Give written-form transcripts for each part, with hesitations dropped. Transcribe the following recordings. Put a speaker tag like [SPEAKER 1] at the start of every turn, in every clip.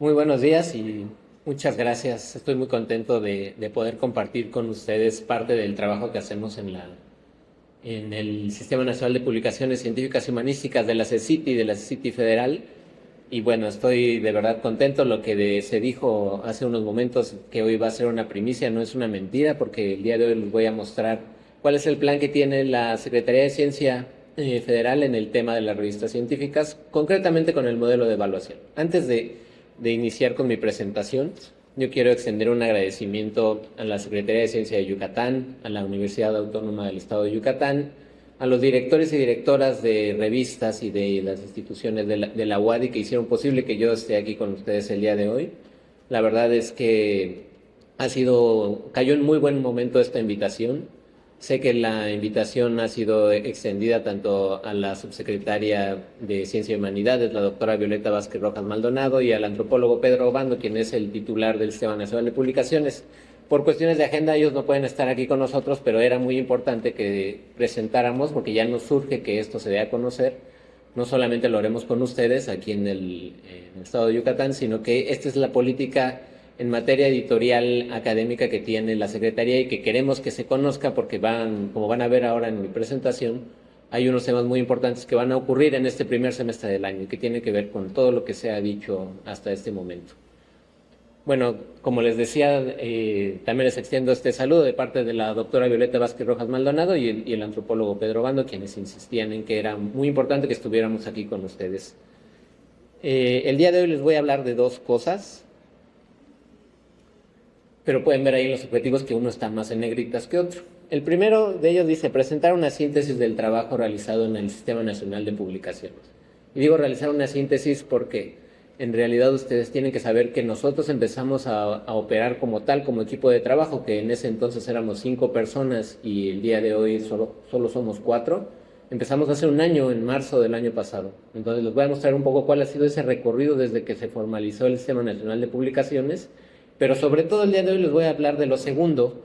[SPEAKER 1] Muy buenos días y muchas gracias. Estoy muy contento de poder compartir con ustedes parte del trabajo que hacemos en el Sistema Nacional de Publicaciones Científicas y Humanísticas de la CECITI y de la CECITI Federal. Y bueno, estoy de verdad contento. Se dijo hace unos momentos que hoy va a ser una primicia, no es una mentira, porque el día de hoy les voy a mostrar cuál es el plan que tiene la Secretaría de Ciencia Federal en el tema de las revistas científicas, concretamente con el modelo de evaluación. Antes de iniciar con mi presentación, yo quiero extender un agradecimiento a la Secretaría de Ciencia de Yucatán, a la Universidad Autónoma del Estado de Yucatán, a los directores y directoras de revistas y de las instituciones de la UADY que hicieron posible que yo esté aquí con ustedes el día de hoy. La verdad es que cayó en muy buen momento esta invitación. Sé que la invitación ha sido extendida tanto a la subsecretaria de Ciencia y Humanidades, la doctora Violeta Vázquez Rojas Maldonado, y al antropólogo Pedro Obando, quien es el titular del Sistema Nacional de Publicaciones. Por cuestiones de agenda ellos no pueden estar aquí con nosotros, pero era muy importante que presentáramos, porque ya nos surge que esto se dé a conocer. No solamente lo haremos con ustedes aquí en el estado de Yucatán, sino que esta es la política en materia editorial académica que tiene la Secretaría y que queremos que se conozca porque como van a ver ahora en mi presentación, hay unos temas muy importantes que van a ocurrir en este primer semestre del año y que tiene que ver con todo lo que se ha dicho hasta este momento. Bueno, como les decía, también les extiendo este saludo de parte de la doctora Violeta Vázquez Rojas Maldonado y el antropólogo Pedro Bando, quienes insistían en que era muy importante que estuviéramos aquí con ustedes. El día de hoy les voy a hablar de dos cosas, pero pueden ver ahí en los objetivos que uno está más en negritas que otro. El primero de ellos dice presentar una síntesis del trabajo realizado en el Sistema Nacional de Publicaciones. Y digo realizar una síntesis porque en realidad ustedes tienen que saber que nosotros empezamos a operar como tal, como equipo de trabajo, que en ese entonces éramos 5 personas y el día de hoy solo somos 4. Empezamos hace un año, en marzo del año pasado. Entonces les voy a mostrar un poco cuál ha sido ese recorrido desde que se formalizó el Sistema Nacional de Publicaciones, pero sobre todo el día de hoy les voy a hablar de lo segundo,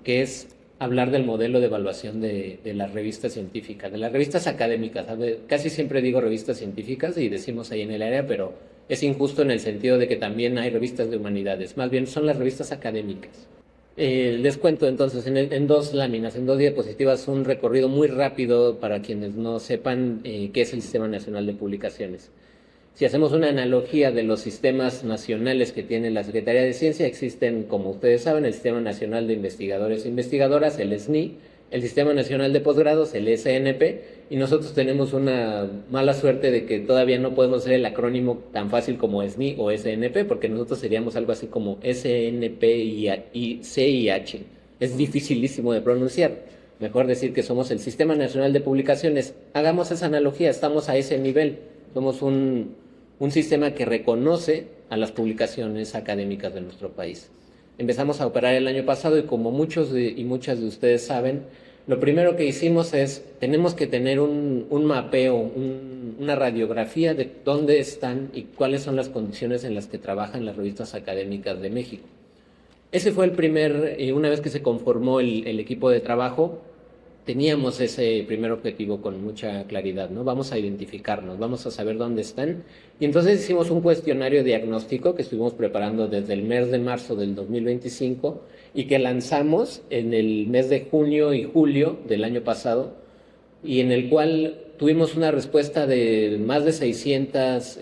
[SPEAKER 1] que es hablar del modelo de evaluación de las revistas científicas, de las revistas académicas. Casi siempre digo revistas científicas y decimos ahí en el área, pero es injusto en el sentido de que también hay revistas de humanidades. Más bien son las revistas académicas. Les cuento entonces en dos láminas, en dos diapositivas, un recorrido muy rápido para quienes no sepan qué es el Sistema Nacional de Publicaciones. Si hacemos una analogía de los sistemas nacionales que tiene la Secretaría de Ciencia, existen, como ustedes saben, el Sistema Nacional de Investigadores e Investigadoras, el SNI, el Sistema Nacional de Posgrados, el SNP, y nosotros tenemos una mala suerte de que todavía no podemos hacer el acrónimo tan fácil como SNI o SNP, porque nosotros seríamos algo así como SNP y CIH. Es dificilísimo de pronunciar. Mejor decir que somos el Sistema Nacional de Publicaciones. Hagamos esa analogía, estamos a ese nivel. Somos un sistema que reconoce a las publicaciones académicas de nuestro país. Empezamos a operar el año pasado y como muchos y muchas de ustedes saben, lo primero que hicimos tenemos que tener un mapeo, una radiografía de dónde están y cuáles son las condiciones en las que trabajan las revistas académicas de México. Ese fue una vez que se conformó el equipo de trabajo, teníamos ese primer objetivo con mucha claridad, ¿no? Vamos a identificarnos, vamos a saber dónde están. Y entonces hicimos un cuestionario diagnóstico que estuvimos preparando desde el mes de marzo del 2025 y que lanzamos en el mes de junio y julio del año pasado y en el cual tuvimos una respuesta de más de 600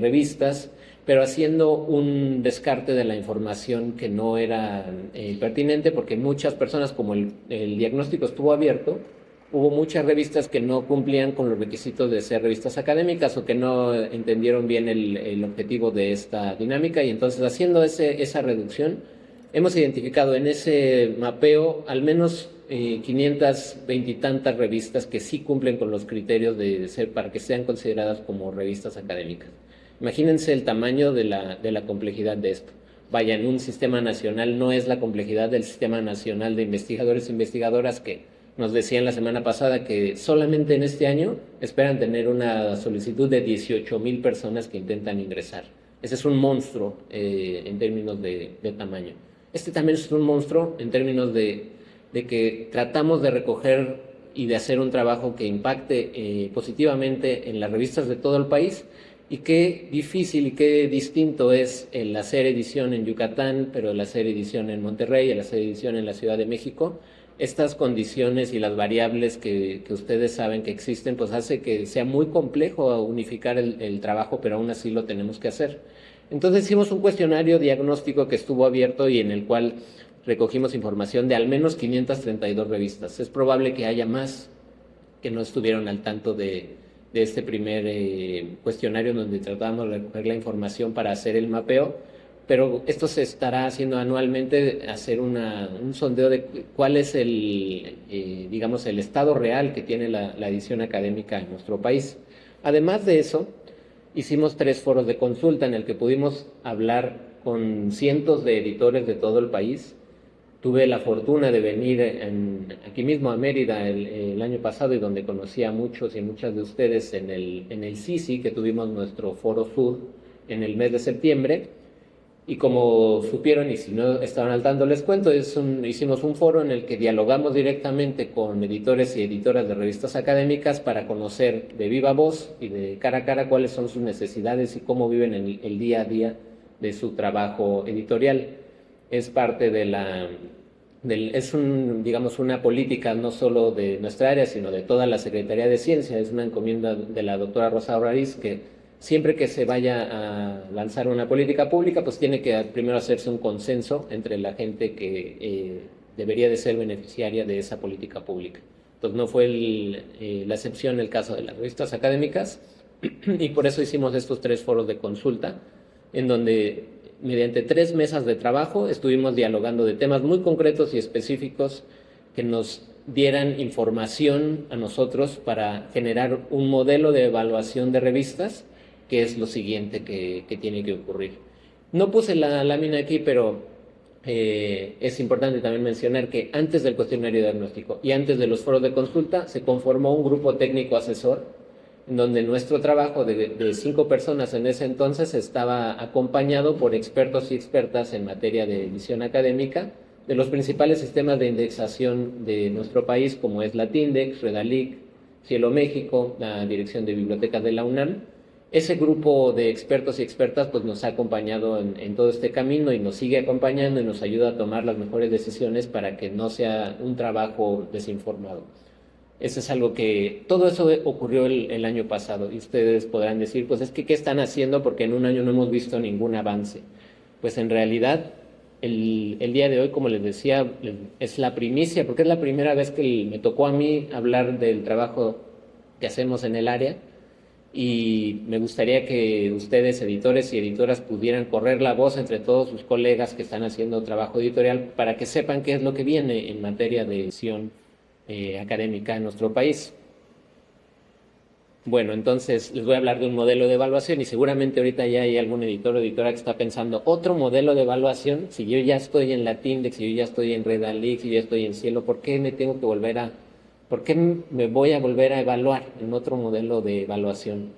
[SPEAKER 1] revistas, pero haciendo un descarte de la información que no era pertinente, porque muchas personas, como el diagnóstico estuvo abierto, hubo muchas revistas que no cumplían con los requisitos de ser revistas académicas o que no entendieron bien el objetivo de esta dinámica, y entonces haciendo esa reducción, hemos identificado en ese mapeo al menos 520 y tantas revistas que sí cumplen con los criterios de ser para que sean consideradas como revistas académicas. Imagínense el tamaño de la complejidad de esto. Vaya, en un sistema nacional no es la complejidad del Sistema Nacional de Investigadores e Investigadoras, que nos decían la semana pasada que solamente en este año esperan tener una solicitud de 18,000 personas que intentan ingresar. Ese es un monstruo en términos de tamaño. Este también es un monstruo en términos de que tratamos de recoger y de hacer un trabajo que impacte positivamente en las revistas de todo el país Y qué difícil y qué distinto es el hacer edición en Yucatán, pero el hacer edición en Monterrey, el hacer edición en la Ciudad de México. Estas condiciones y las variables que ustedes saben que existen, pues hace que sea muy complejo unificar el trabajo, pero aún así lo tenemos que hacer. Entonces hicimos un cuestionario diagnóstico que estuvo abierto y en el cual recogimos información de al menos 532 revistas. Es probable que haya más que no estuvieron al tanto de este primer cuestionario donde tratamos de recoger la información para hacer el mapeo, pero esto se estará haciendo anualmente, hacer un sondeo de cuál es digamos, el estado real que tiene la edición académica en nuestro país. Además de eso, hicimos 3 foros de consulta en el que pudimos hablar con cientos de editores de todo el país. Tuve la fortuna de venir aquí mismo a Mérida el año pasado y donde conocí a muchos y muchas de ustedes en el CICI, que tuvimos nuestro Foro Sur en el mes de septiembre. Y como supieron, y si no estaban al tanto, les cuento, hicimos un foro en el que dialogamos directamente con editores y editoras de revistas académicas para conocer de viva voz y de cara a cara cuáles son sus necesidades y cómo viven el día a día de su trabajo editorial. Es parte digamos, una política no solo de nuestra área, sino de toda la Secretaría de Ciencia. Es una encomienda de la doctora Rosa Orariz, que siempre que se vaya a lanzar una política pública, pues tiene que primero hacerse un consenso entre la gente que debería de ser beneficiaria de esa política pública. Entonces no fue la excepción el caso de las revistas académicas, y por eso hicimos estos 3 foros de consulta, en donde mediante 3 mesas de trabajo estuvimos dialogando de temas muy concretos y específicos que nos dieran información a nosotros para generar un modelo de evaluación de revistas, que es lo siguiente que tiene que ocurrir. No puse la lámina aquí, pero es importante también mencionar que antes del cuestionario diagnóstico y antes de los foros de consulta se conformó un grupo técnico asesor, en donde nuestro trabajo de 5 personas en ese entonces estaba acompañado por expertos y expertas en materia de edición académica de los principales sistemas de indexación de nuestro país, como es Latindex, Redalic, Cielo México, la Dirección de Bibliotecas de la UNAM. Ese grupo de expertos y expertas pues nos ha acompañado en todo este camino y nos sigue acompañando y nos ayuda a tomar las mejores decisiones para que no sea un trabajo desinformado. Eso es algo todo eso ocurrió el año pasado y ustedes podrán decir, pues es que ¿qué están haciendo? Porque en un año no hemos visto ningún avance. Pues en realidad el día de hoy, como les decía, es la primicia, porque es la primera vez que me tocó a mí hablar del trabajo que hacemos en el área, y me gustaría que ustedes, editores y editoras, pudieran correr la voz entre todos sus colegas que están haciendo trabajo editorial para que sepan qué es lo que viene en materia de edición académica en nuestro país. Bueno, entonces les voy a hablar de un modelo de evaluación y seguramente ahorita ya hay algún editor o editora que está pensando, ¿otro modelo de evaluación? Si yo ya estoy en Latindex, si yo ya estoy en Redalic, si yo ya estoy en Cielo, ¿por qué me voy a volver a evaluar en otro modelo de evaluación?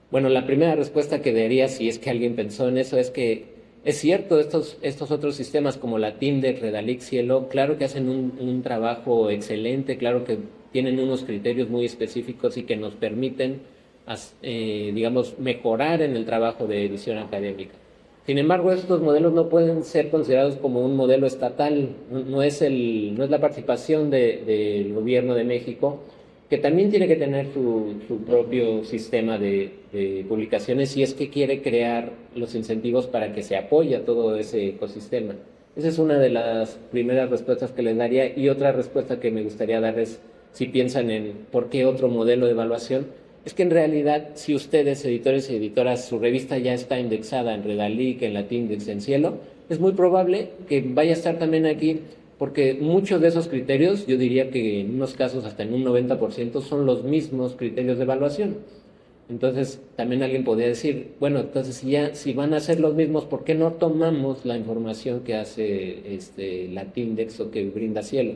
[SPEAKER 1] Bueno, la primera respuesta que daría, si es que alguien pensó en eso, es que es cierto, estos otros sistemas como Latindex, Redalic, Cielo, claro que hacen un trabajo excelente, claro que tienen unos criterios muy específicos y que nos permiten, digamos, mejorar en el trabajo de edición académica. Sin embargo, estos modelos no pueden ser considerados como un modelo estatal, no es la participación del gobierno de México, que también tiene que tener su propio sistema de publicaciones si es que quiere crear los incentivos para que se apoye a todo ese ecosistema. Esa es una de las primeras respuestas que les daría, y otra respuesta que me gustaría darles, si piensan en por qué otro modelo de evaluación, es que en realidad, si ustedes, editores y editoras, su revista ya está indexada en Redalic, en Latindex, en Cielo, es muy probable que vaya a estar también aquí, porque muchos de esos criterios, yo diría que en unos casos hasta en un 90%, son los mismos criterios de evaluación. Entonces, también alguien podría decir, bueno, entonces si van a ser los mismos, ¿por qué no tomamos la información que hace Latindex o que brinda Cielo?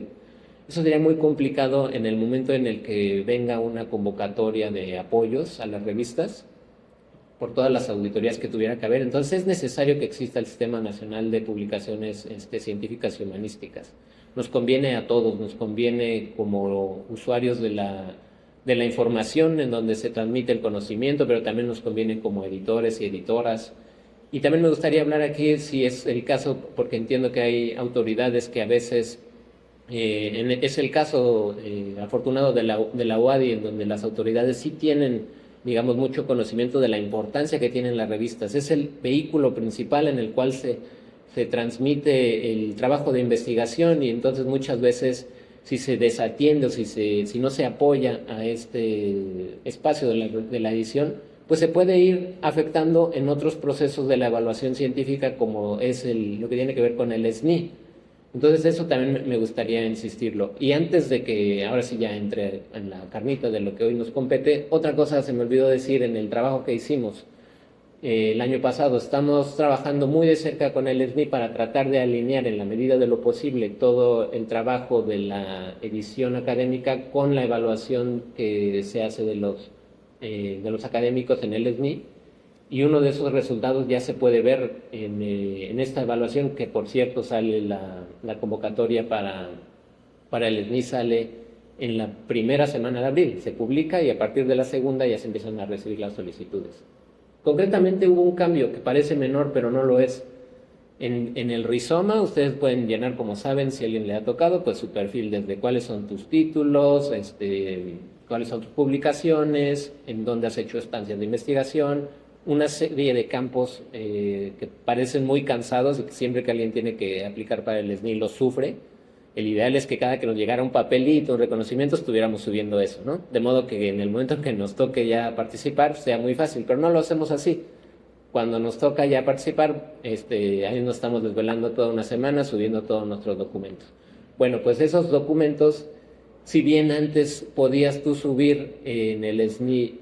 [SPEAKER 1] Eso sería muy complicado en el momento en el que venga una convocatoria de apoyos a las revistas por todas las auditorías que tuviera que haber. Entonces es necesario que exista el Sistema Nacional de Publicaciones Científicas y Humanísticas. Nos conviene a todos, nos conviene como usuarios de de la información en donde se transmite el conocimiento, pero también nos conviene como editores y editoras. Y también me gustaría hablar aquí, si es el caso, porque entiendo que hay autoridades que a veces, es el caso afortunado de la UADY, en donde las autoridades sí tienen, digamos, mucho conocimiento de la importancia que tienen las revistas. Es el vehículo principal en el cual se transmite el trabajo de investigación, y entonces muchas veces si se desatiende o si no se apoya a este espacio de la edición, pues se puede ir afectando en otros procesos de la evaluación científica, como es lo que tiene que ver con el SNI. Entonces eso también me gustaría insistirlo. Y antes de que ahora sí ya entre en la carnita de lo que hoy nos compete, otra cosa se me olvidó decir en el trabajo que hicimos el año pasado. Estamos trabajando muy de cerca con el SNI para tratar de alinear en la medida de lo posible todo el trabajo de la edición académica con la evaluación que se hace de los académicos en el SNI. Y uno de esos resultados ya se puede ver en esta evaluación, que por cierto sale la convocatoria para el SNI, sale en la primera semana de abril, se publica, y a partir de la segunda ya se empiezan a recibir las solicitudes. Concretamente hubo un cambio que parece menor, pero no lo es. En el rizoma ustedes pueden llenar, como saben, si a alguien le ha tocado, pues su perfil, desde cuáles son tus títulos, cuáles son tus publicaciones, en dónde has hecho estancias de investigación, una serie de campos que parecen muy cansados y que siempre que alguien tiene que aplicar para el SNI lo sufre. El ideal es que cada que nos llegara un papelito, un reconocimiento, estuviéramos subiendo eso, ¿no? De modo que en el momento en que nos toque ya participar sea muy fácil, pero no lo hacemos así. Cuando nos toca ya participar, ahí nos estamos desvelando toda una semana subiendo todos nuestros documentos. Bueno, pues esos documentos, si bien antes podías tú subir en el SNI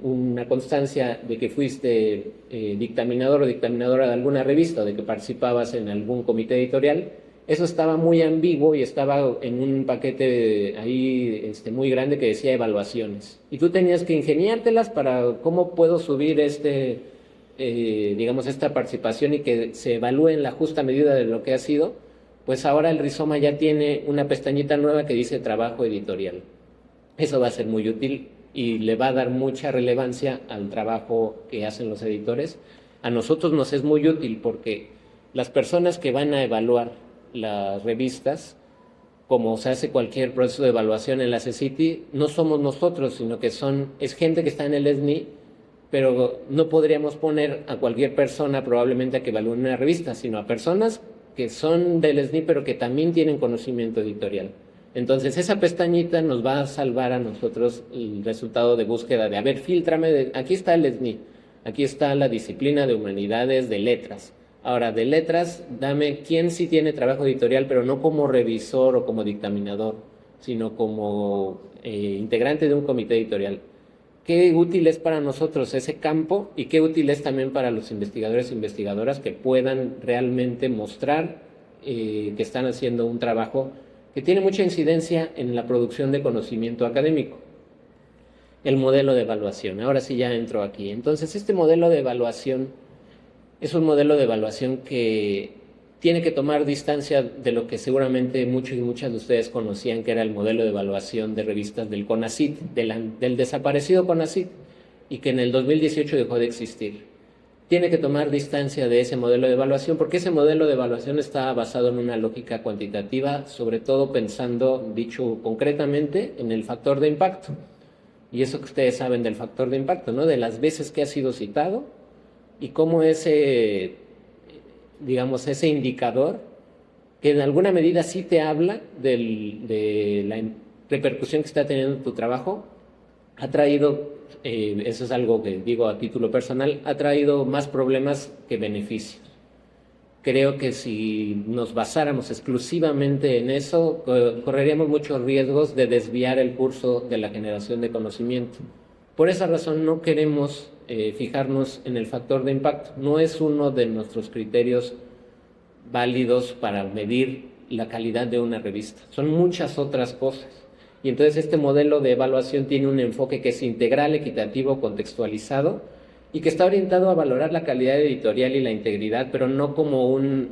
[SPEAKER 1] una constancia de que fuiste dictaminador o dictaminadora de alguna revista, o de que participabas en algún comité editorial, eso estaba muy ambiguo y estaba en un paquete ahí muy grande que decía evaluaciones. Y tú tenías que ingeniártelas para cómo puedo subir digamos, esta participación y que se evalúe en la justa medida de lo que ha sido. Pues ahora el rizoma ya tiene una pestañita nueva que dice trabajo editorial. Eso va a ser muy útil y le va a dar mucha relevancia al trabajo que hacen los editores. A nosotros nos es muy útil porque las personas que van a evaluar las revistas, como se hace cualquier proceso de evaluación en la CECITI, no somos nosotros, sino que es gente que está en el SNI, pero no podríamos poner a cualquier persona probablemente a que evalúe una revista, sino a personas que son del SNI, pero que también tienen conocimiento editorial. Entonces esa pestañita nos va a salvar a nosotros el resultado de búsqueda de, a ver, fíltrame, aquí está el SNI, aquí está la disciplina de humanidades, de letras. Ahora, de letras, dame quién sí tiene trabajo editorial, pero no como revisor o como dictaminador, sino como integrante de un comité editorial. Qué útil es para nosotros ese campo, y qué útil es también para los investigadores e investigadoras que puedan realmente mostrar que están haciendo un trabajo que tiene mucha incidencia en la producción de conocimiento académico. El modelo de evaluación. Ahora sí ya entro aquí. Entonces, este modelo de evaluación es un modelo de evaluación que tiene que tomar distancia de lo que seguramente muchos y muchas de ustedes conocían, que era el modelo de evaluación de revistas del CONACYT, del desaparecido CONACYT, y que en el 2018 dejó de existir. Tiene que tomar distancia de ese modelo de evaluación, porque ese modelo de evaluación está basado en una lógica cuantitativa, sobre todo pensando, dicho concretamente, en el factor de impacto. Y eso que ustedes saben del factor de impacto, ¿no? De las veces que ha sido citado, y cómo digamos, ese indicador, que en alguna medida sí te habla de la repercusión que está teniendo tu trabajo, ha traído, eso es algo que digo a título personal, ha traído más problemas que beneficios. Creo que si nos basáramos exclusivamente en eso, correríamos muchos riesgos de desviar el curso de la generación de conocimiento. Por esa razón no queremos fijarnos en el factor de impacto. No es uno de nuestros criterios válidos para medir la calidad de una revista. Son muchas otras cosas. Y entonces este modelo de evaluación tiene un enfoque que es integral, equitativo, contextualizado, y que está orientado a valorar la calidad editorial y la integridad, pero no como un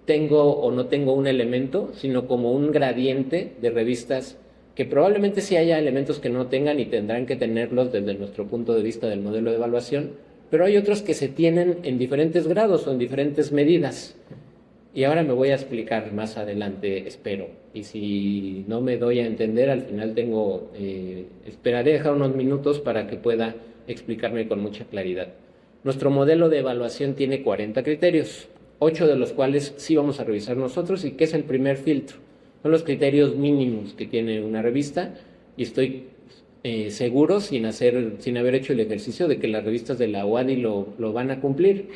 [SPEAKER 1] tengo o no tengo un elemento, sino como un gradiente de revistas que probablemente sí haya elementos que no tengan y tendrán que tenerlos desde nuestro punto de vista del modelo de evaluación, pero hay otros que se tienen en diferentes grados o en diferentes medidas. Y ahora me voy a explicar más adelante, espero. Y si no me doy a entender, al final esperaré dejar unos minutos para que pueda explicarme con mucha claridad. Nuestro modelo de evaluación tiene 40 criterios, 8 de los cuales sí vamos a revisar nosotros y que es el primer filtro. Son los criterios mínimos que tiene una revista y estoy seguro, sin haber hecho el ejercicio, de que las revistas de la UADY lo van a cumplir.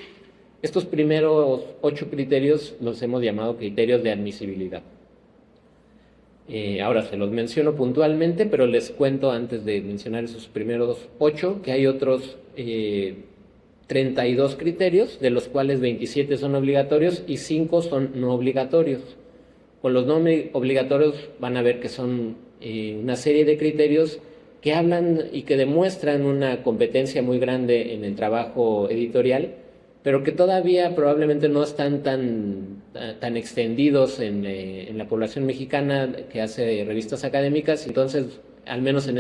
[SPEAKER 1] Estos primeros 8 criterios los hemos llamado criterios de admisibilidad. Ahora se los menciono puntualmente, pero les cuento antes de mencionar esos primeros 8 que hay otros 32 criterios, de los cuales 27 son obligatorios y 5 son no obligatorios. Con los no obligatorios van a ver que son una serie de criterios que hablan y que demuestran una competencia muy grande en el trabajo editorial, pero que todavía probablemente no están tan extendidos en la población mexicana que hace revistas académicas. Entonces, al menos en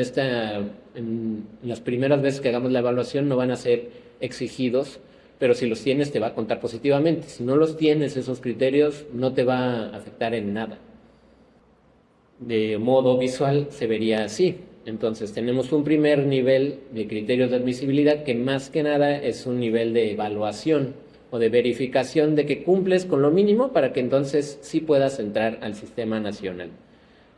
[SPEAKER 1] las primeras veces que hagamos la evaluación no van a ser exigidos, pero si los tienes te va a contar positivamente. Si no los tienes, esos criterios, no te va a afectar en nada. De modo visual se vería así. Entonces tenemos un primer nivel de criterios de admisibilidad que más que nada es un nivel de evaluación o de verificación de que cumples con lo mínimo para que entonces sí puedas entrar al sistema nacional.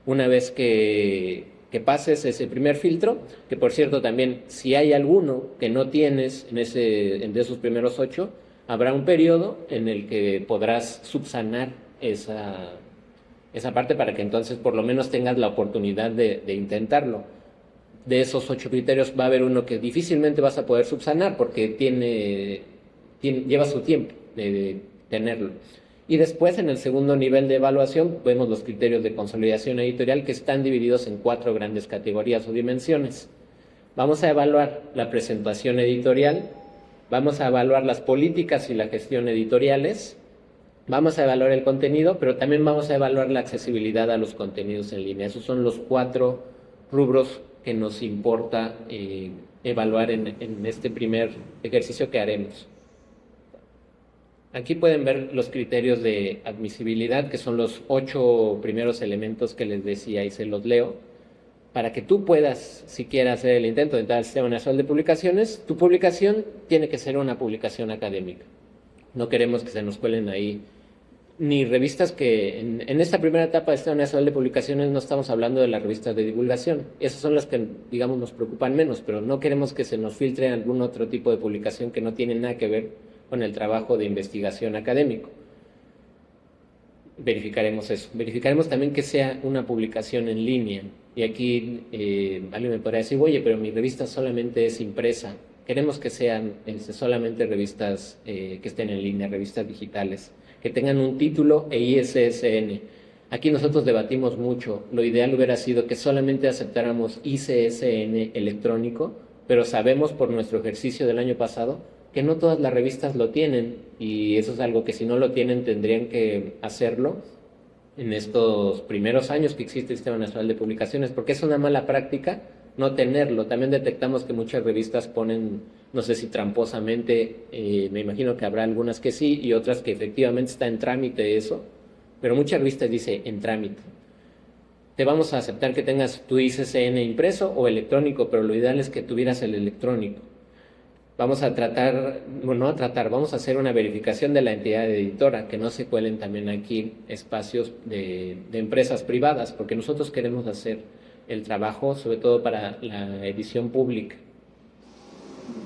[SPEAKER 1] Una vez que pases ese primer filtro, que por cierto también si hay alguno que no tienes de esos primeros 8, habrá un periodo en el que podrás subsanar esa parte para que entonces por lo menos tengas la oportunidad de intentarlo. De esos 8 criterios va a haber uno que difícilmente vas a poder subsanar porque lleva su tiempo de tenerlo. Y después, en el segundo nivel de evaluación, vemos los criterios de consolidación editorial que están divididos en 4 grandes categorías o dimensiones. Vamos a evaluar la presentación editorial, vamos a evaluar las políticas y la gestión editoriales, vamos a evaluar el contenido, pero también vamos a evaluar la accesibilidad a los contenidos en línea. Esos son los 4 rubros que nos importa evaluar en este primer ejercicio que haremos. Aquí pueden ver los criterios de admisibilidad, que son los 8 primeros elementos que les decía y se los leo. Para que tú puedas, si quieres hacer el intento de entrar al Sistema Nacional de Publicaciones, tu publicación tiene que ser una publicación académica. No queremos que se nos cuelen ahí ni revistas que en esta primera etapa del Sistema Nacional de Publicaciones no estamos hablando de las revistas de divulgación. Esas son las que, digamos, nos preocupan menos, pero no queremos que se nos filtre algún otro tipo de publicación que no tiene nada que ver con el trabajo de investigación académico. Verificaremos eso. Verificaremos también que sea una publicación en línea. Y aquí alguien me podrá decir, oye, pero mi revista solamente es impresa. Queremos que sean solamente revistas que estén en línea, revistas digitales, que tengan un título e ISSN. Aquí nosotros debatimos mucho. Lo ideal hubiera sido que solamente aceptáramos ISSN electrónico, pero sabemos por nuestro ejercicio del año pasado que no todas las revistas lo tienen, y eso es algo que si no lo tienen tendrían que hacerlo en estos primeros años que existe el Sistema Nacional de Publicaciones, porque es una mala práctica no tenerlo. También detectamos que muchas revistas ponen, no sé si tramposamente, me imagino que habrá algunas que sí y otras que efectivamente está en trámite eso, pero muchas revistas dice en trámite. Te vamos a aceptar que tengas tu ISSN impreso o electrónico, pero lo ideal es que tuvieras el electrónico. Vamos a vamos a hacer una verificación de la entidad editora, que no se cuelen también aquí espacios de empresas privadas, porque nosotros queremos hacer el trabajo, sobre todo para la edición pública.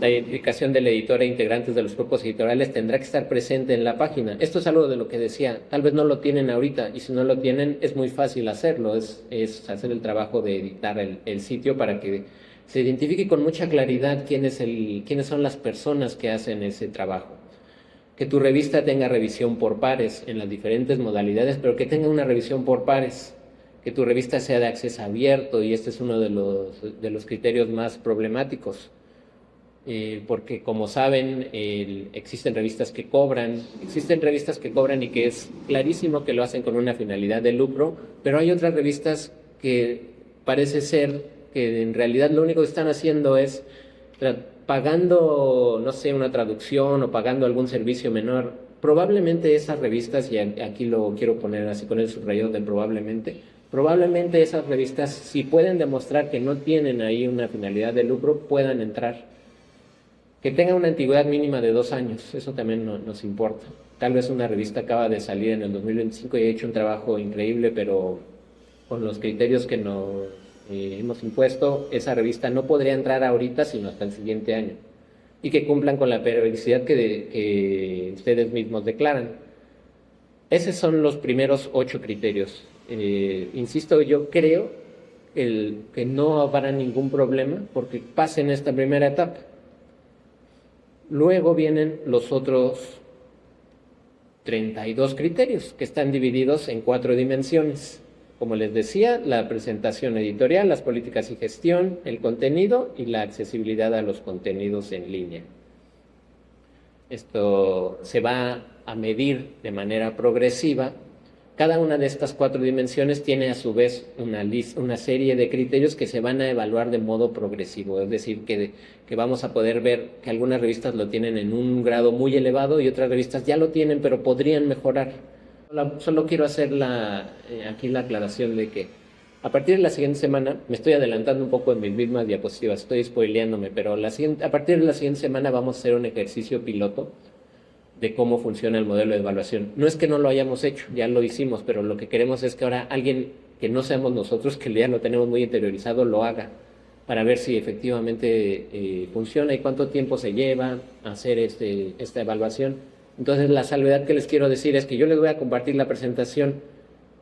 [SPEAKER 1] La identificación de la editora e integrantes de los grupos editoriales tendrá que estar presente en la página. Esto es algo de lo que decía, tal vez no lo tienen ahorita, y si no lo tienen es muy fácil hacerlo, es hacer el trabajo de editar el sitio para que se identifique con mucha claridad quiénes son las personas que hacen ese trabajo. Que tu revista tenga revisión por pares en las diferentes modalidades, pero que tenga una revisión por pares. Que tu revista sea de acceso abierto, y este es uno de los criterios más problemáticos. Porque como saben, existen revistas que cobran y que es clarísimo que lo hacen con una finalidad de lucro, pero hay otras revistas que parece ser que en realidad lo único que están haciendo es pagando, no sé, una traducción o pagando algún servicio menor. Probablemente esas revistas, y aquí lo quiero poner así con el subrayado de probablemente esas revistas, si pueden demostrar que no tienen ahí una finalidad de lucro, puedan entrar. Que tenga una antigüedad mínima de 2 años, eso también nos importa. Tal vez una revista acaba de salir en el 2025 y ha hecho un trabajo increíble, pero con los criterios que nos hemos impuesto, esa revista no podría entrar ahorita, sino hasta el siguiente año. Y que cumplan con la periodicidad que ustedes mismos declaran. Esos son los primeros 8 criterios. Insisto, yo creo que no habrá ningún problema porque pasen esta primera etapa. Luego vienen los otros 32 criterios que están divididos en 4 dimensiones. Como les decía, la presentación editorial, las políticas y gestión, el contenido y la accesibilidad a los contenidos en línea. Esto se va a medir de manera progresiva. Cada una de estas 4 dimensiones tiene a su vez una serie de criterios que se van a evaluar de modo progresivo, es decir, que vamos a poder ver que algunas revistas lo tienen en un grado muy elevado y otras revistas ya lo tienen, pero podrían mejorar. Solo quiero hacer aquí la aclaración de que a partir de la siguiente semana, me estoy adelantando un poco en mis mismas diapositivas, estoy spoileándome, pero a partir de la siguiente semana vamos a hacer un ejercicio piloto de cómo funciona el modelo de evaluación. No es que no lo hayamos hecho, ya lo hicimos, pero lo que queremos es que ahora alguien que no seamos nosotros, que ya lo tenemos muy interiorizado, lo haga, para ver si efectivamente funciona y cuánto tiempo se lleva a hacer esta evaluación. Entonces, la salvedad que les quiero decir es que yo les voy a compartir la presentación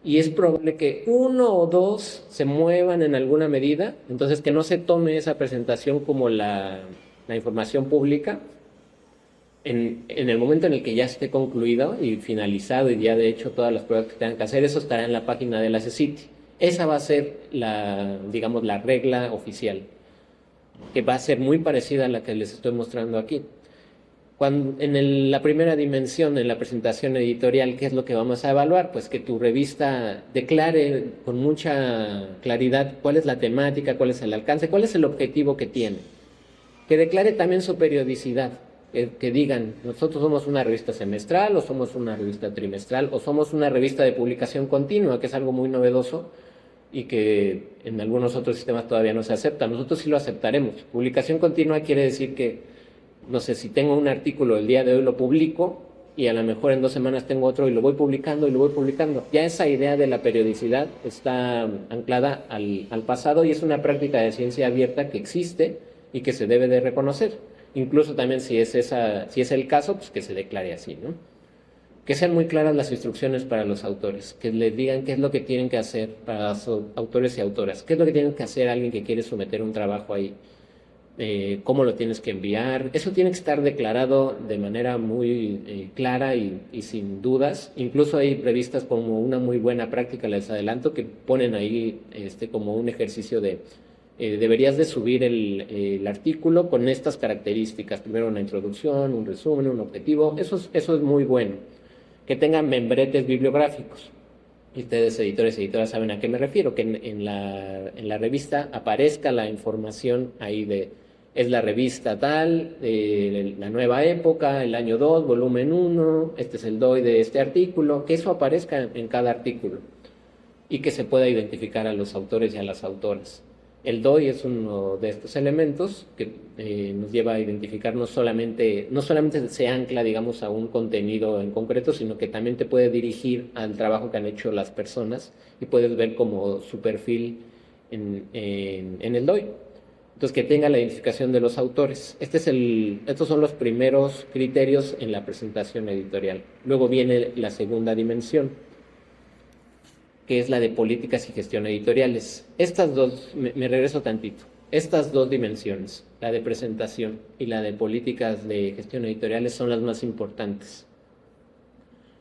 [SPEAKER 1] y es probable que 1 o 2 se muevan en alguna medida, entonces que no se tome esa presentación como la información pública. En el momento en el que ya esté concluido y finalizado y ya de hecho todas las pruebas que tengan que hacer, eso estará en la página de la CECITI. Esa va a ser digamos, la regla oficial, que va a ser muy parecida a la que les estoy mostrando aquí. La primera dimensión, en la presentación editorial, ¿qué es lo que vamos a evaluar? Pues que tu revista declare con mucha claridad cuál es la temática, cuál es el alcance, cuál es el objetivo que tiene. Que declare también su periodicidad. Que digan, nosotros somos una revista semestral, o somos una revista trimestral, o somos una revista de publicación continua, que es algo muy novedoso y que en algunos otros sistemas todavía no se acepta. Nosotros sí lo aceptaremos. Publicación continua quiere decir que, no sé, si tengo un artículo el día de hoy lo publico y a lo mejor en 2 semanas tengo otro y lo voy publicando y lo voy publicando. Ya esa idea de la periodicidad está anclada al pasado y es una práctica de ciencia abierta que existe y que se debe de reconocer. Incluso también si es el caso, pues que se declare así, ¿no? Que sean muy claras las instrucciones para los autores, que les digan qué es lo que tienen que hacer para los autores y autoras, qué es lo que tienen que hacer alguien que quiere someter un trabajo ahí, cómo lo tienes que enviar. Eso tiene que estar declarado de manera muy clara y sin dudas. Incluso hay revistas como una muy buena práctica, les adelanto, que ponen ahí como un ejercicio de deberías de subir el artículo con estas características. Primero una introducción, un resumen, un objetivo. Eso es muy bueno. Que tengan membretes bibliográficos. Y ustedes, editores y editoras, saben a qué me refiero. Que en la revista aparezca la información ahí es la revista tal, la nueva época, el año 2, volumen 1, este es el DOI de este artículo. Que eso aparezca en cada artículo. Y que se pueda identificar a los autores y a las autoras. El DOI es uno de estos elementos que nos lleva a identificar no solamente se ancla, digamos, a un contenido en concreto, sino que también te puede dirigir al trabajo que han hecho las personas y puedes ver como su perfil en el DOI. Entonces, que tenga la identificación de los autores. Estos son los primeros criterios en la presentación editorial. Luego viene la segunda dimensión, que es la de políticas y gestión editoriales. Estas dos, me regreso tantito, estas 2 dimensiones, la de presentación y la de políticas de gestión editoriales, son las más importantes.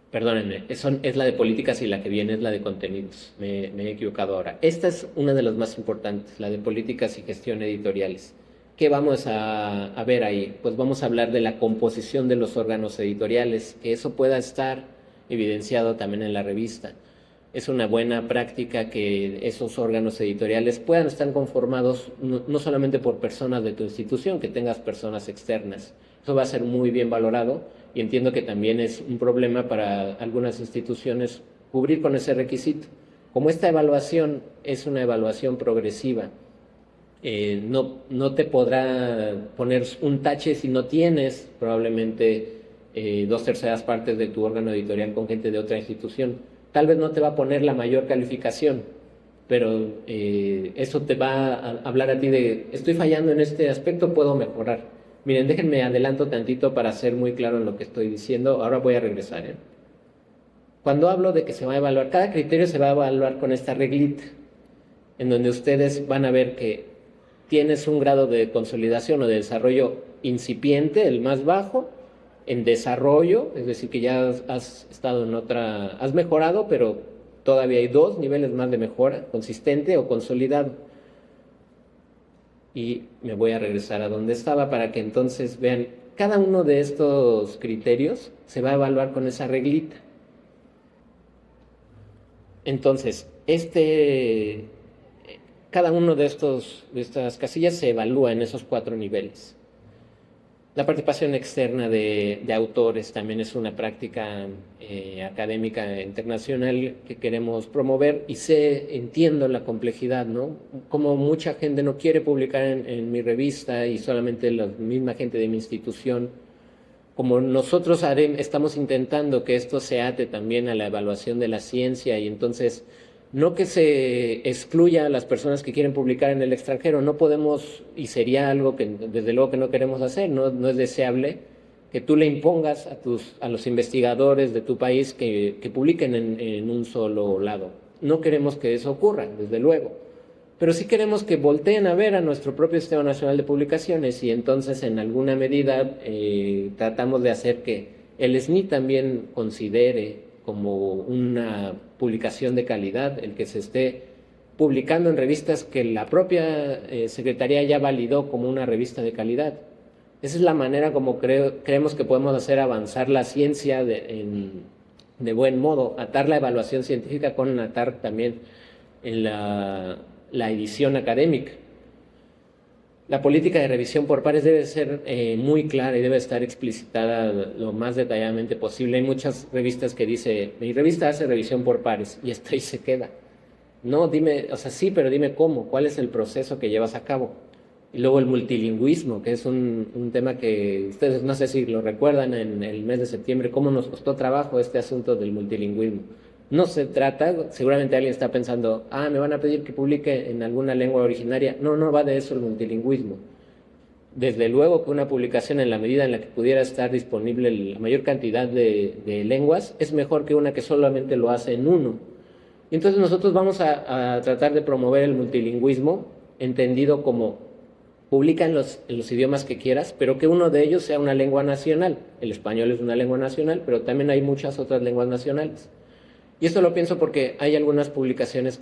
[SPEAKER 1] Perdónenme, es la de políticas y la que viene es la de contenidos, me he equivocado ahora. Esta es una de las más importantes, la de políticas y gestión editoriales. ¿Qué vamos a ver ahí? Pues vamos a hablar de la composición de los órganos editoriales, que eso pueda estar evidenciado también en la revista. Es una buena práctica que esos órganos editoriales puedan estar conformados no solamente por personas de tu institución, que tengas personas externas. Eso va a ser muy bien valorado y entiendo que también es un problema para algunas instituciones cubrir con ese requisito. Como esta evaluación es una evaluación progresiva, no te podrá poner un tache si no tienes probablemente 2/3 partes de tu órgano editorial con gente de otra institución. Tal vez no te va a poner la mayor calificación, pero eso te va a hablar a ti de, estoy fallando en este aspecto, puedo mejorar. Miren, déjenme adelanto tantito para ser muy claro en lo que estoy diciendo. Ahora voy a regresar. Cuando hablo de que se va a evaluar, cada criterio se va a evaluar con esta reglita, en donde ustedes van a ver que tienes un grado de consolidación o de desarrollo incipiente, el más bajo, en desarrollo, es decir, que ya has estado en otra, has mejorado, pero todavía hay 2 niveles más de mejora, consistente o consolidado. Y me voy a regresar a donde estaba para que entonces vean, cada uno de estos criterios se va a evaluar con esa reglita. Entonces, cada uno de estas casillas se evalúa en esos 4 niveles. La participación externa de autores también es una práctica académica internacional que queremos promover y entiendo la complejidad, ¿no? Como mucha gente no quiere publicar en mi revista y solamente la misma gente de mi institución, como nosotros estamos intentando que esto se ate también a la evaluación de la ciencia y entonces no que se excluya a las personas que quieren publicar en el extranjero, no podemos, y sería algo que desde luego que no queremos hacer, no es deseable que tú le impongas a los investigadores de tu país que publiquen en un solo lado. No queremos que eso ocurra, desde luego, pero sí queremos que volteen a ver a nuestro propio Sistema Nacional de Publicaciones y entonces en alguna medida tratamos de hacer que el SNI también considere como una publicación de calidad, el que se esté publicando en revistas que la propia Secretaría ya validó como una revista de calidad. Esa es la manera como creemos que podemos hacer avanzar la ciencia de buen modo, atar la evaluación científica con atar también en la edición académica. La política de revisión por pares debe ser muy clara y debe estar explicitada lo más detalladamente posible. Hay muchas revistas que dice, mi revista hace revisión por pares y hasta ahí se queda. No, dime, o sea, sí, pero dime cómo, cuál es el proceso que llevas a cabo. Y luego el multilingüismo, que es un tema que ustedes no sé si lo recuerdan en el mes de septiembre, cómo nos costó trabajo este asunto del multilingüismo. No se trata, seguramente alguien está pensando, me van a pedir que publique en alguna lengua originaria. No va de eso el multilingüismo. Desde luego que una publicación en la medida en la que pudiera estar disponible la mayor cantidad de lenguas es mejor que una que solamente lo hace en uno. Y entonces nosotros vamos a tratar de promover el multilingüismo, entendido como publica en los idiomas que quieras, pero que uno de ellos sea una lengua nacional. El español es una lengua nacional, pero también hay muchas otras lenguas nacionales. Y esto lo pienso porque hay algunas publicaciones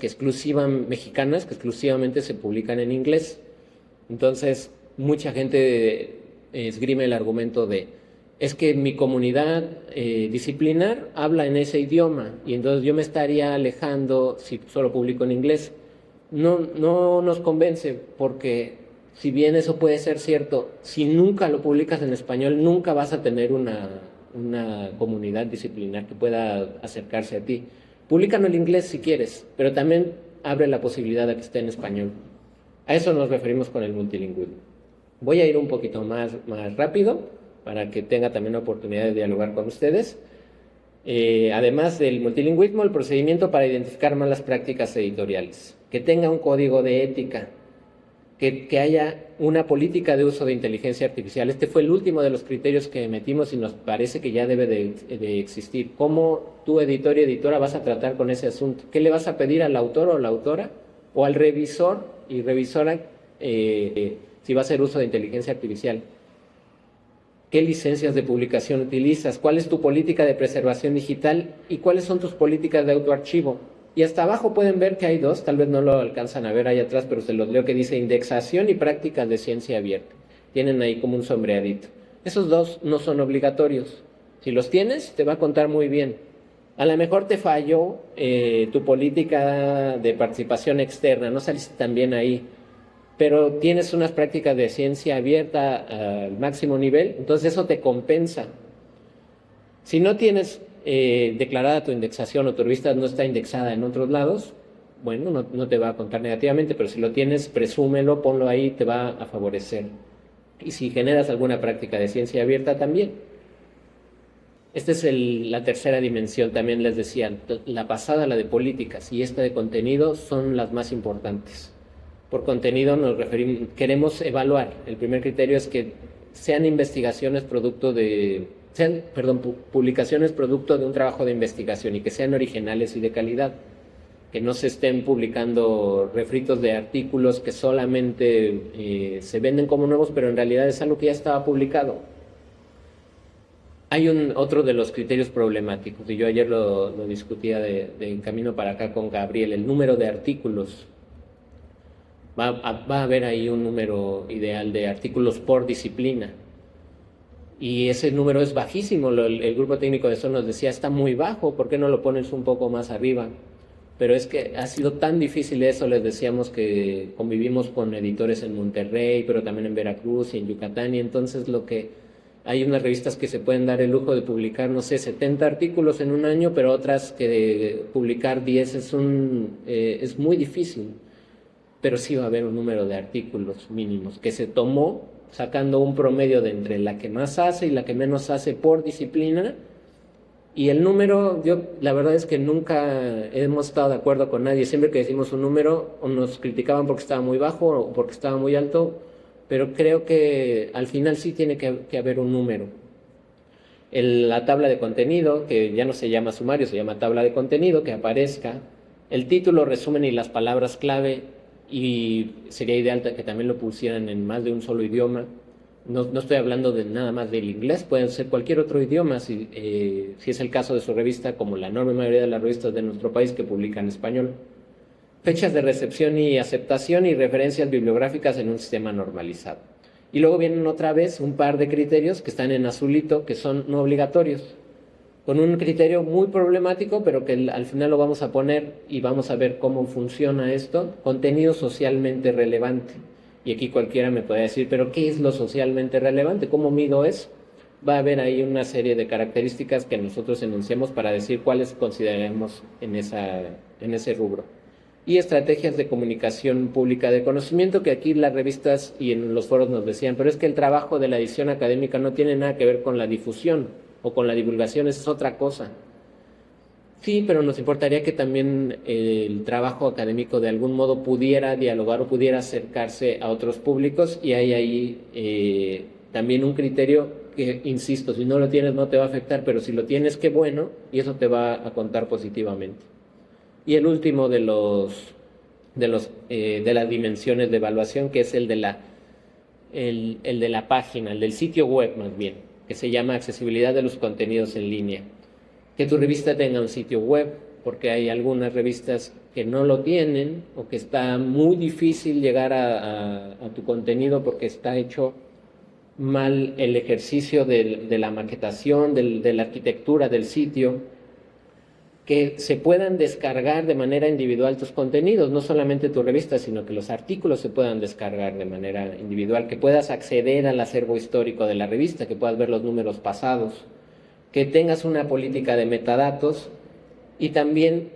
[SPEAKER 1] mexicanas que exclusivamente se publican en inglés. Entonces, mucha gente esgrime el argumento de, es que mi comunidad disciplinar habla en ese idioma y entonces yo me estaría alejando si solo publico en inglés. No nos convence porque si bien eso puede ser cierto, si nunca lo publicas en español, nunca vas a tener una comunidad disciplinar que pueda acercarse a ti. Públicalo en inglés si quieres, pero también abre la posibilidad de que esté en español. A eso nos referimos con el multilingüismo. Voy a ir un poquito más rápido para que tenga también la oportunidad de dialogar con ustedes. Además del multilingüismo, el procedimiento para identificar malas prácticas editoriales, que tenga un código de ética, que haya una política de uso de inteligencia artificial. Este fue el último de los criterios que metimos y nos parece que ya debe de existir. ¿Cómo tú, editor y editora, vas a tratar con ese asunto? ¿Qué le vas a pedir al autor o la autora o al revisor y revisora si va a hacer uso de inteligencia artificial? ¿Qué licencias de publicación utilizas? ¿Cuál es tu política de preservación digital? ¿Y cuáles son tus políticas de autoarchivo? Y hasta abajo pueden ver que hay 2, tal vez no lo alcanzan a ver ahí atrás, pero se los leo, que dice indexación y prácticas de ciencia abierta. Tienen ahí como un sombreadito. Esos 2 no son obligatorios. Si los tienes, te va a contar muy bien. A lo mejor te falló tu política de participación externa, no saliste tan bien ahí, pero tienes unas prácticas de ciencia abierta al máximo nivel, entonces eso te compensa. Si no tienes declarada tu indexación o tu revista no está indexada en otros lados, bueno, no te va a contar negativamente, pero si lo tienes, presúmelo, ponlo ahí, te va a favorecer. Y si generas alguna práctica de ciencia abierta también. Esta es la tercera dimensión, también les decía, la pasada, la de políticas, y esta de contenido son las más importantes. Por contenido nos referimos, queremos evaluar. El primer criterio es que sean investigaciones producto de, publicaciones producto de un trabajo de investigación y que sean originales y de calidad. Que no se estén publicando refritos de artículos que solamente se venden como nuevos, pero en realidad es algo que ya estaba publicado. Hay otro de los criterios problemáticos, y yo ayer lo discutía de camino para acá con Gabriel, el número de artículos. Va a haber ahí un número ideal de artículos por disciplina. Y ese número es bajísimo. El grupo técnico de eso nos decía, está muy bajo, ¿por qué no lo pones un poco más arriba? Pero es que ha sido tan difícil eso, les decíamos que convivimos con editores en Monterrey, pero también en Veracruz y en Yucatán, y entonces hay unas revistas que se pueden dar el lujo de publicar, no sé, 70 artículos en un año, pero otras que publicar 10 es muy difícil. Pero sí va a haber un número de artículos mínimos que se tomó sacando un promedio de entre la que más hace y la que menos hace por disciplina. Y el número, la verdad es que nunca hemos estado de acuerdo con nadie. Siempre que decimos un número, o nos criticaban porque estaba muy bajo o porque estaba muy alto, pero creo que al final sí tiene que haber un número. La tabla de contenido, que ya no se llama sumario, se llama tabla de contenido, que aparezca. El título, resumen y las palabras clave, y sería ideal que también lo pusieran en más de un solo idioma. No estoy hablando de nada más del inglés, pueden ser cualquier otro idioma, si es el caso de su revista, como la enorme mayoría de las revistas de nuestro país que publican en español. Fechas de recepción y aceptación y referencias bibliográficas en un sistema normalizado. Y luego vienen otra vez un par de criterios que están en azulito, que son no obligatorios, con un criterio muy problemático, pero que al final lo vamos a poner y vamos a ver cómo funciona esto. Contenido socialmente relevante. Y aquí cualquiera me puede decir, pero ¿qué es lo socialmente relevante? ¿Cómo mido eso? Va a haber ahí una serie de características que nosotros enunciamos para decir cuáles consideraremos en ese rubro. Y estrategias de comunicación pública de conocimiento, que aquí las revistas y en los foros nos decían, pero es que el trabajo de la edición académica no tiene nada que ver con la difusión o con la divulgación, esa es otra cosa. Sí, pero nos importaría que también el trabajo académico de algún modo pudiera dialogar o pudiera acercarse a otros públicos, y hay ahí también un criterio que, insisto, si no lo tienes no te va a afectar, pero si lo tienes, qué bueno, y eso te va a contar positivamente. Y el último de las dimensiones de evaluación, que es el de la página, el del sitio web más bien, que se llama accesibilidad de los contenidos en línea. Que tu revista tenga un sitio web, porque hay algunas revistas que no lo tienen, o que está muy difícil llegar a tu contenido porque está hecho mal el ejercicio de la maquetación, de la arquitectura del sitio. Que se puedan descargar de manera individual tus contenidos, no solamente tu revista, sino que los artículos se puedan descargar de manera individual, que puedas acceder al acervo histórico de la revista, que puedas ver los números pasados, que tengas una política de metadatos, y también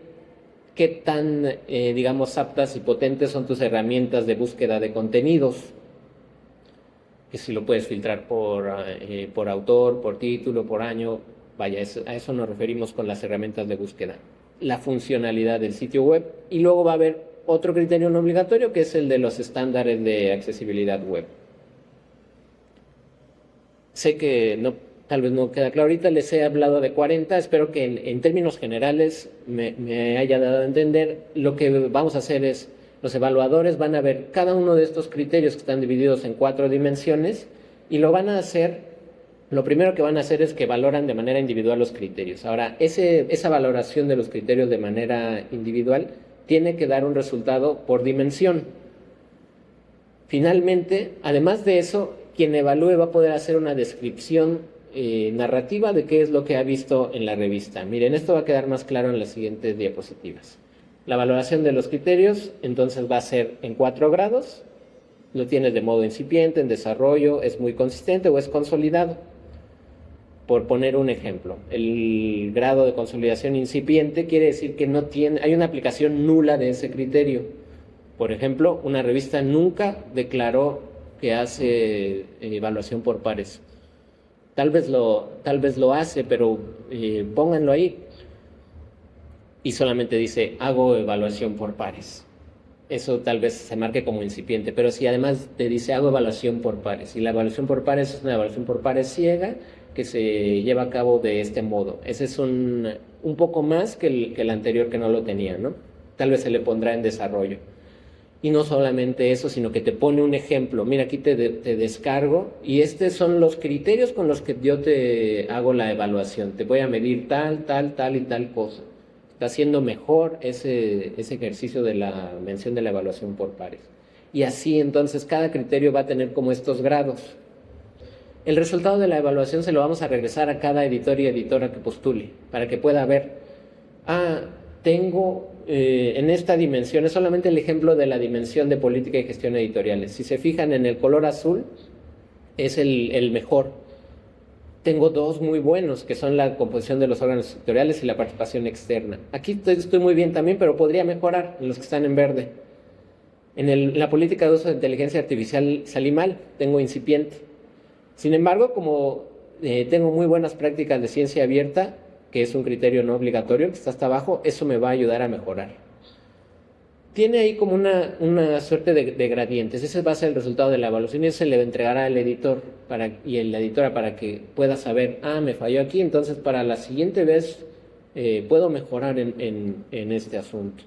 [SPEAKER 1] qué tan, digamos, aptas y potentes son tus herramientas de búsqueda de contenidos, que si lo puedes filtrar por autor, por título, por año. Vaya, a eso nos referimos con las herramientas de búsqueda. La funcionalidad del sitio web. Y luego va a haber otro criterio no obligatorio, que es el de los estándares de accesibilidad web. Sé que tal vez no queda claro ahorita, les he hablado de 40, espero que en términos generales me haya dado a entender. Lo que vamos a hacer es, los evaluadores van a ver cada uno de estos criterios que están divididos en 4 dimensiones, y lo primero que van a hacer es que valoran de manera individual los criterios. Ahora, esa valoración de los criterios de manera individual tiene que dar un resultado por dimensión. Finalmente, además de eso, quien evalúe va a poder hacer una descripción narrativa de qué es lo que ha visto en la revista. Miren, esto va a quedar más claro en las siguientes diapositivas. La valoración de los criterios, entonces va a ser en 4 grados. Lo tienes de modo incipiente, en desarrollo, es muy consistente o es consolidado. Por poner un ejemplo, el grado de consolidación incipiente quiere decir que no tiene, hay una aplicación nula de ese criterio. Por ejemplo, una revista nunca declaró que hace evaluación por pares. Tal vez lo hace, pero pónganlo ahí. Y solamente dice, hago evaluación por pares. Eso tal vez se marque como incipiente, pero si además te dice, hago evaluación por pares, y la evaluación por pares es una evaluación por pares ciega, que se lleva a cabo de este modo. Ese es un poco más que el anterior que no lo tenía, ¿no? Tal vez se le pondrá en desarrollo. Y no solamente eso, sino que te pone un ejemplo. Mira, aquí te descargo y estos son los criterios con los que yo te hago la evaluación. Te voy a medir tal y tal cosa. Está haciendo mejor ese ejercicio de la mención de la evaluación por pares. Y así entonces cada criterio va a tener como estos grados. El resultado de la evaluación se lo vamos a regresar a cada editor y editora que postule, para que pueda ver, tengo en esta dimensión, es solamente el ejemplo de la dimensión de política y gestión editoriales. Si se fijan en el color azul, es el mejor. Tengo 2 muy buenos, que son la composición de los órganos editoriales y la participación externa. Aquí estoy muy bien también, pero podría mejorar en los que están en verde. En la política de uso de inteligencia artificial salí mal, tengo incipiente. Sin embargo, como tengo muy buenas prácticas de ciencia abierta, que es un criterio no obligatorio, que está hasta abajo, eso me va a ayudar a mejorar. Tiene ahí como una suerte de gradientes. Ese va a ser el resultado de la evaluación y eso se le entregará al editor y a la editora para que pueda saber, me falló aquí, entonces para la siguiente vez puedo mejorar en este asunto.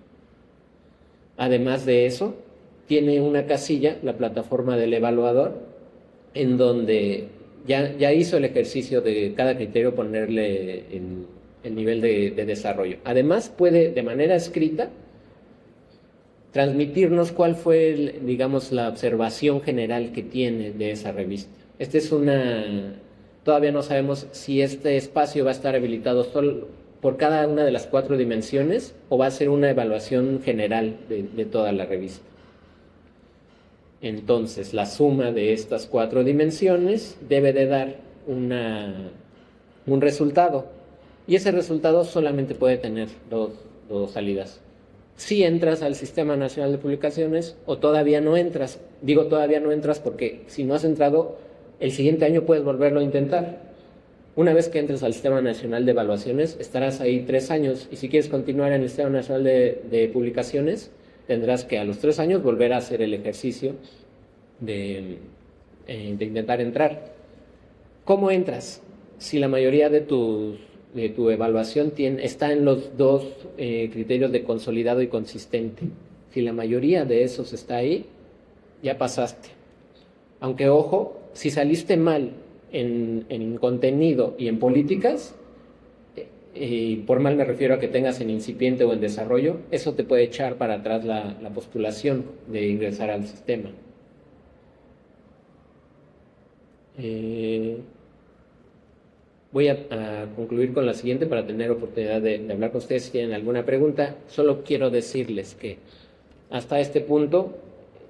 [SPEAKER 1] Además de eso, tiene una casilla, la plataforma del evaluador, en donde ya hizo el ejercicio de cada criterio ponerle el nivel de desarrollo. Además, puede de manera escrita transmitirnos cuál fue, digamos, la observación general que tiene de esa revista. Todavía no sabemos si este espacio va a estar habilitado solo por cada una de las 4 dimensiones o va a ser una evaluación general de toda la revista. Entonces, la suma de estas 4 dimensiones debe de dar un resultado. Y ese resultado solamente puede tener dos salidas. Si entras al Sistema Nacional de Publicaciones o todavía no entras. Digo todavía no entras porque si no has entrado, el siguiente año puedes volverlo a intentar. Una vez que entres al Sistema Nacional de Evaluaciones, estarás ahí 3 años. Y si quieres continuar en el Sistema Nacional de Publicaciones, tendrás que a los 3 años volver a hacer el ejercicio de intentar entrar. ¿Cómo entras? Si la mayoría de tu evaluación está en los 2 criterios de consolidado y consistente. Si la mayoría de esos está ahí, ya pasaste. Aunque ojo, si saliste mal en contenido y en políticas, y por mal me refiero a que tengas en incipiente o en desarrollo, eso te puede echar para atrás la postulación de ingresar al sistema. Voy a concluir con la siguiente para tener oportunidad de hablar con ustedes si tienen alguna pregunta. Solo quiero decirles que hasta este punto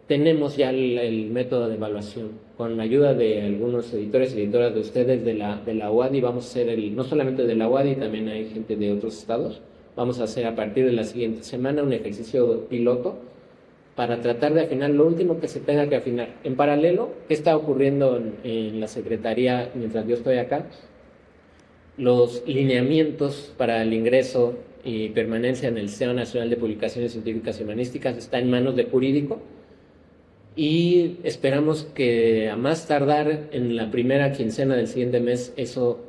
[SPEAKER 1] tenemos ya el método de evaluación. Con la ayuda de algunos editores y editoras de ustedes de la UADY, vamos a hacer no solamente de la UADY, también hay gente de otros estados. Vamos a hacer a partir de la siguiente semana un ejercicio piloto para tratar de afinar lo último que se tenga que afinar. En paralelo, ¿qué está ocurriendo en la Secretaría mientras yo estoy acá? Los lineamientos para el ingreso y permanencia en el Sistema Nacional de Publicaciones Científicas y Humanísticas está en manos de jurídico y esperamos que a más tardar en la primera quincena del siguiente mes eso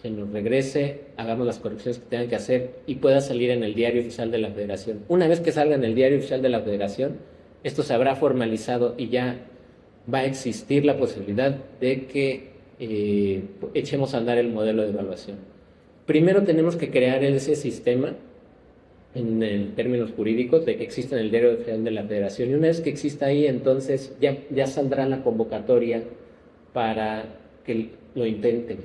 [SPEAKER 1] se nos regrese, hagamos las correcciones que tengan que hacer y pueda salir en el Diario Oficial de la Federación. Una vez que salga en el Diario Oficial de la Federación, esto se habrá formalizado y ya va a existir la posibilidad de que echemos a andar el modelo de evaluación. Primero tenemos que crear ese sistema en términos jurídicos de que exista en el Diario Oficial de la Federación y una vez que exista ahí, entonces ya saldrá la convocatoria para que lo intenten.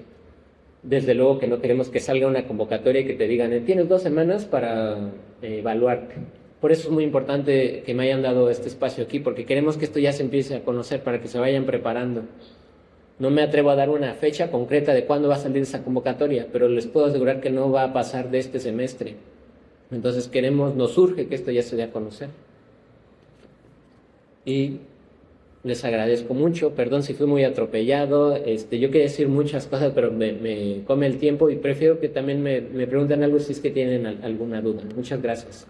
[SPEAKER 1] Desde luego que no queremos que salga una convocatoria y que te digan, tienes 2 semanas para evaluarte. Por eso es muy importante que me hayan dado este espacio aquí, porque queremos que esto ya se empiece a conocer para que se vayan preparando. No me atrevo a dar una fecha concreta de cuándo va a salir esa convocatoria, pero les puedo asegurar que no va a pasar de este semestre. Entonces nos urge que esto ya se dé a conocer. Y les agradezco mucho, perdón si fui muy atropellado, yo quería decir muchas cosas, pero me come el tiempo y prefiero que también me pregunten algo si es que tienen alguna duda. Muchas gracias.